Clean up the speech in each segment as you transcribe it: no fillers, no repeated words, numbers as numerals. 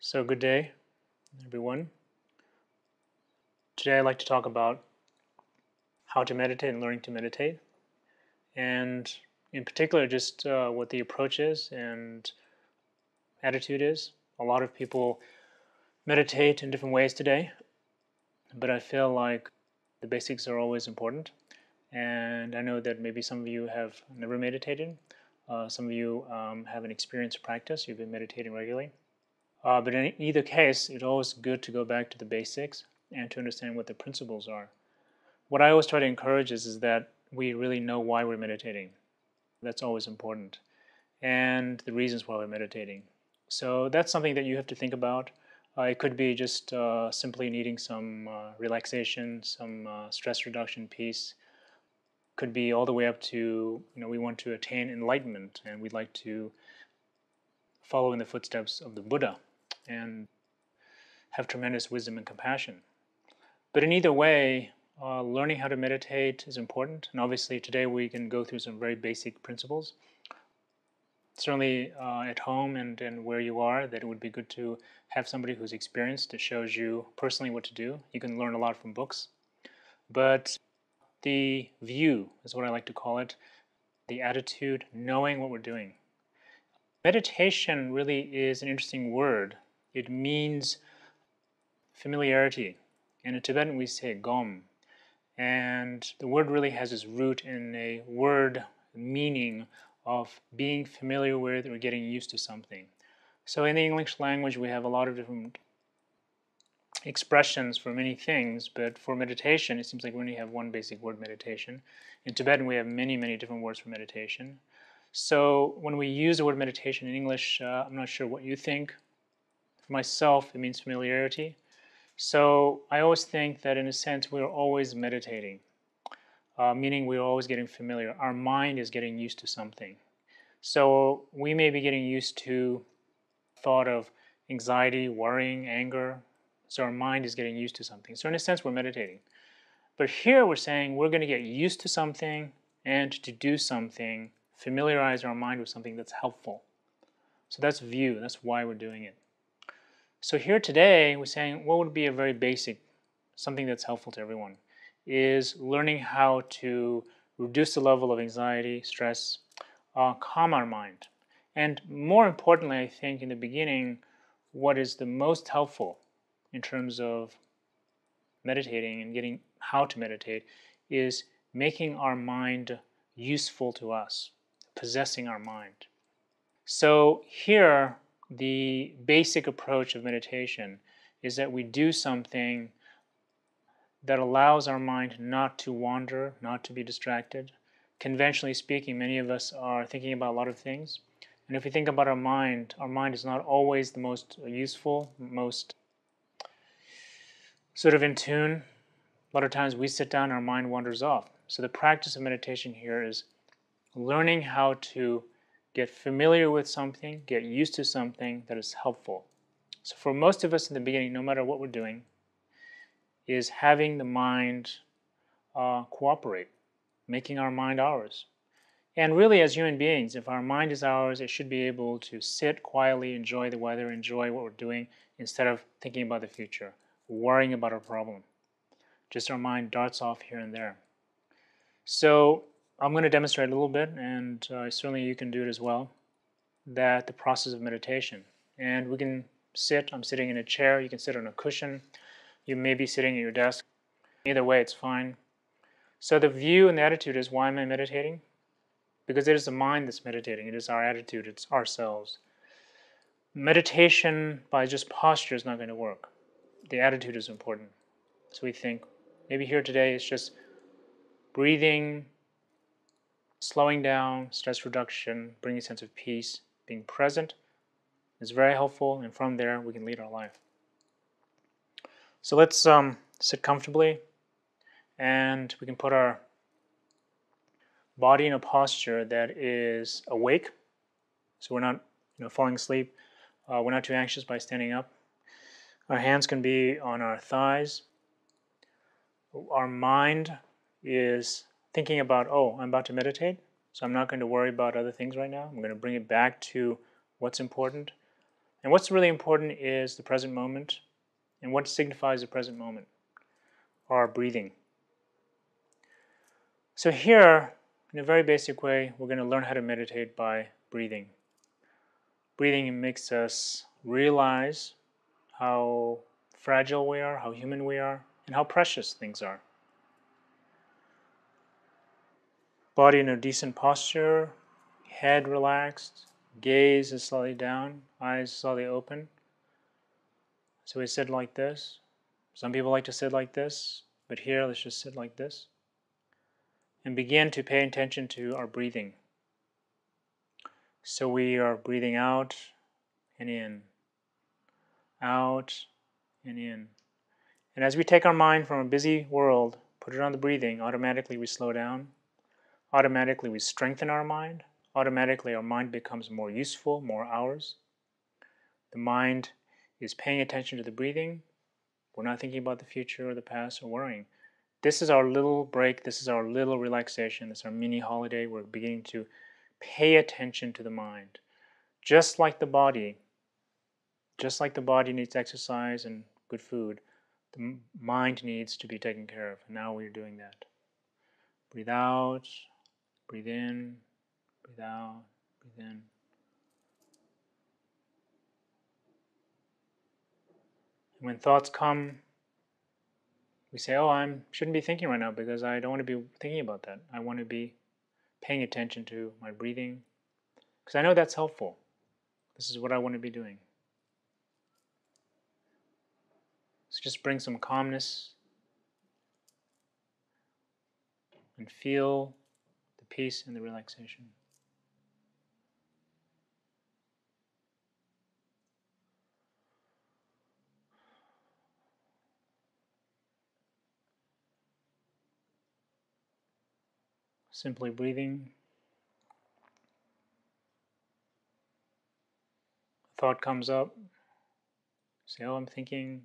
So good day, everyone. Today I'd like to talk about how to meditate and learning to meditate, and in particular, just what the approach is and attitude is. A lot of people meditate in different ways today, but I feel like the basics are always important. And I know that maybe some of you have never meditated, some of you have an experienced practice, you've been meditating regularly. But in either case, it's always good to go back to the basics and to understand what the principles are. What I always try to encourage is that we really know why we're meditating. That's always important. And the reasons why we're meditating. So that's something that you have to think about. It could be just simply needing some relaxation, some stress reduction, peace. Could be all the way up to, we want to attain enlightenment and we'd like to follow in the footsteps of the Buddha and have tremendous wisdom and compassion. But in either way, learning how to meditate is important. And obviously today we can go through some very basic principles. Certainly at home and where you are, that it would be good to have somebody who's experienced that shows you personally what to do. You can learn a lot from books. But the view is what I like to call it, the attitude, knowing what we're doing. Meditation really is an interesting word. It means familiarity. And in Tibetan we say gom. And the word really has its root in a word meaning of being familiar with or getting used to something. So in the English language we have a lot of different expressions for many things, but for meditation it seems like we only have one basic word, meditation. In Tibetan we have many, many different words for meditation. So when we use the word meditation in English, I'm not sure what you think. For myself, it means familiarity. So I always think that in a sense we're always meditating, meaning we're always getting familiar. Our mind is getting used to something. So we may be getting used to thought of anxiety, worrying, anger. So our mind is getting used to something. So in a sense we're meditating. But here we're saying we're going to get used to something and to do something, familiarize our mind with something that's helpful. So that's view, that's why we're doing it. So here today we're saying what would be a very basic, something that's helpful to everyone, is learning how to reduce the level of anxiety, stress, calm our mind. And more importantly, I think in the beginning, what is the most helpful in terms of meditating and getting how to meditate is making our mind useful to us, possessing our mind. So here, the basic approach of meditation is that we do something that allows our mind not to wander, not to be distracted. Conventionally speaking, many of us are thinking about a lot of things. And if we think about our mind is not always the most useful, most sort of in tune. A lot of times we sit down, our mind wanders off. So the practice of meditation here is learning how to get familiar with something, get used to something that is helpful. So for most of us in the beginning, no matter what we're doing, is having the mind cooperate, making our mind ours. And really as human beings, if our mind is ours, it should be able to sit quietly, enjoy the weather, enjoy what we're doing, instead of thinking about the future, worrying about our problem. Just our mind darts off here and there. So I'm going to demonstrate a little bit, and certainly you can do it as well, that the process of meditation. And we can sit, I'm sitting in a chair, you can sit on a cushion, you may be sitting at your desk. Either way, it's fine. So the view and the attitude is, why am I meditating? Because it is the mind that's meditating, it is our attitude, it's ourselves. Meditation by just posture is not going to work. The attitude is important. So we think, maybe here today it's just breathing, slowing down, stress reduction, bringing a sense of peace, being present is very helpful, and from there we can lead our life. So let's sit comfortably, and we can put our body in a posture that is awake, so we're not falling asleep. We're not too anxious by standing up. Our hands can be on our thighs. Our mind is thinking about, oh, I'm about to meditate, so I'm not going to worry about other things right now. I'm going to bring it back to what's important. And what's really important is the present moment. And what signifies the present moment? Our breathing. So here, in a very basic way, we're going to learn how to meditate by breathing. Breathing makes us realize how fragile we are, how human we are, and how precious things are. Body in a decent posture, head relaxed, gaze is slightly down, eyes slightly open. So we sit like this. Some people like to sit like this, but here let's just sit like this. And begin to pay attention to our breathing. So we are breathing out and in, out and in. And as we take our mind from a busy world, put it on the breathing, automatically we slow down. Automatically we strengthen our mind. Automatically our mind becomes more useful, more ours. The mind is paying attention to the breathing. We're not thinking about the future or the past or worrying. This is our little break. This is our little relaxation. This is our mini holiday. We're beginning to pay attention to the mind. Just like the body needs exercise and good food, the mind needs to be taken care of. And now we're doing that. Breathe out, breathe in, breathe out, breathe in. And when thoughts come, we say, oh, I shouldn't be thinking right now because I don't want to be thinking about that. I want to be paying attention to my breathing because I know that's helpful. This is what I want to be doing. So just bring some calmness and feel the peace and the relaxation. Simply breathing. A thought comes up. Say, oh, I'm thinking.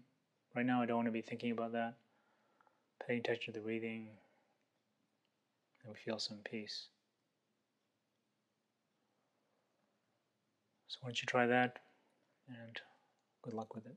Right now I don't want to be thinking about that. Paying attention to the breathing. And we feel some peace. So why don't you try that, and good luck with it.